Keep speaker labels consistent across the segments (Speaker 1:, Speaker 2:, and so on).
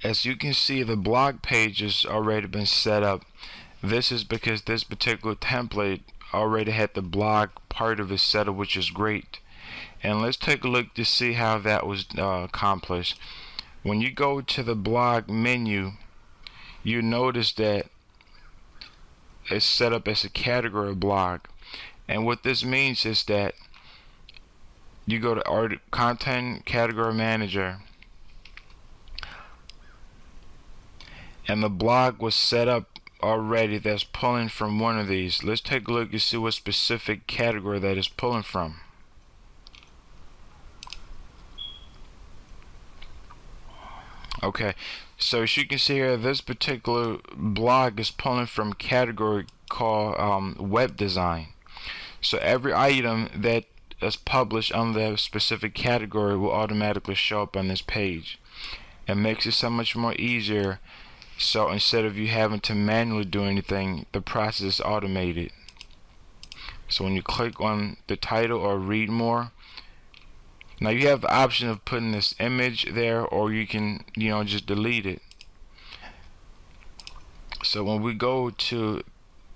Speaker 1: As you can see, the blog page has already been set up. This is because this particular template already had the blog part of it set up, which is great. And let's take a look to see how that was accomplished. When you go to the blog menu, you notice that it's set up as a category blog. And what this means is that you go to Art Content Category Manager, and the blog was set up already that's pulling from one of these. Let's take a look and see what specific category that is pulling from. Okay, so as you can see here, this particular blog is pulling from category called web design. So every item that is published under that specific category will automatically show up on this page. It makes it so much more easier. So instead of you having to manually do anything, the process is automated. So when you click on the title or read more, now you have the option of putting this image there, or you can, just delete it. So when we go to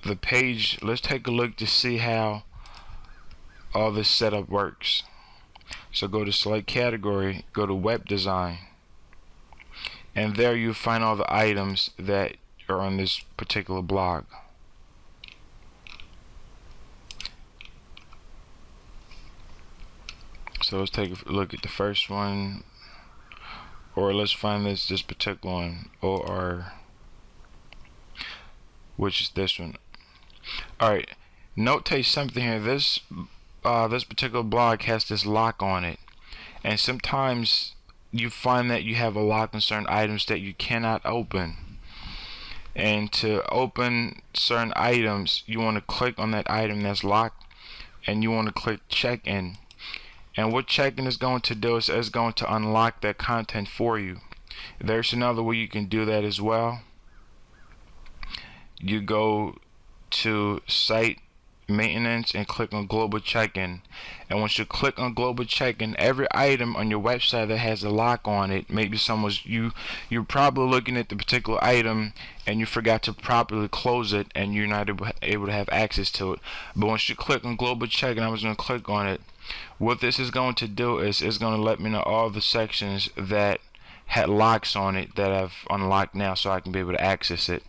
Speaker 1: the page, let's take a look to see how all this setup works. So go to select category, go to web design, and there you find all the items that are on this particular blog. So let's take a look at the first one, or let's find this particular one, or which is this one. Alright, notate something here. This particular blog has this lock on it, and sometimes you find that you have a lock on certain items that you cannot open. And to open certain items, you want to click on that item that's locked, and you want to click check-in. And what check-in is going to do is it's going to unlock that content for you. There's another way you can do that as well. You go to site maintenance and click on global check-in, and once you click on global check-in, every item on your website that has a lock on it, maybe you're probably looking at the particular item and you forgot to properly close it and you're not able to have access to it. But once you click on global check-in, I was going to click on it, what this is going to do is it's going to let me know all the sections that had locks on it that I've unlocked now, so I can be able to access it.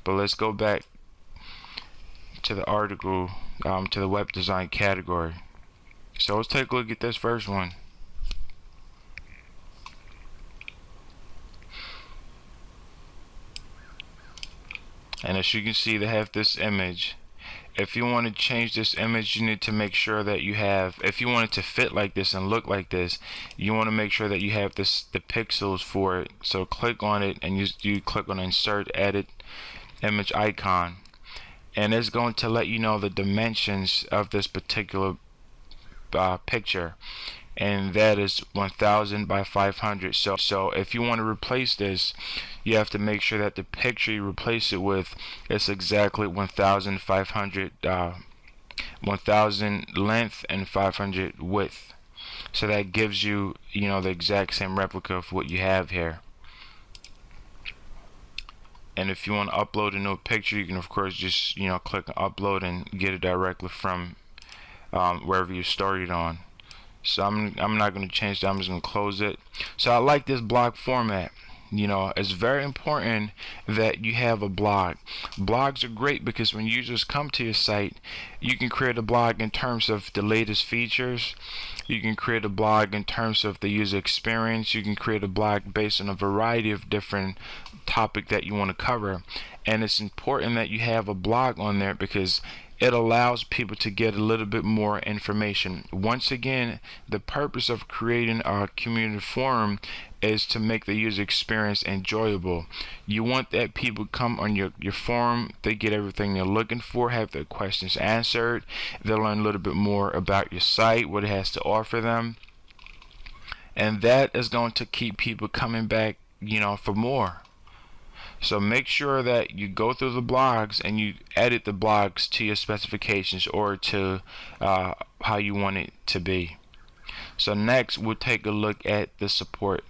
Speaker 1: But let's go back to the article, to the web design category. So let's take a look at this first one. And as you can see, they have this image. If you want to change this image, you need to make sure that you have, if you want it to fit like this and look like this, you want to make sure that you have the pixels for it. So click on it, and you click on insert edit image icon, and it's going to let you know the dimensions of this particular picture, and that is 1000 by 500. So if you want to replace this, you have to make sure that the picture you replace it with is exactly 1500 1000 length and 500 width. So that gives you, the exact same replica of what you have here. And if you want to upload a new picture, you can of course just click on upload and get it directly from wherever you started on. So I'm not going to change that. I'm just going to close it. So I like this blog format. It's very important that you have a blog. Blogs are great because when users come to your site, you can create a blog in terms of the latest features. You can create a blog in terms of the user experience. You can create a blog based on a variety of different topics that you want to cover. And it's important that you have a blog on there because it allows people to get a little bit more information. Once again, the purpose of creating a community forum is to make the user experience enjoyable. You want that people come on your forum, they get everything they're looking for, have their questions answered, they'll learn a little bit more about your site, what it has to offer them, and that is going to keep people coming back, for more. So make sure that you go through the blogs and you edit the blogs to your specifications or to how you want it to be. So next we'll take a look at the support.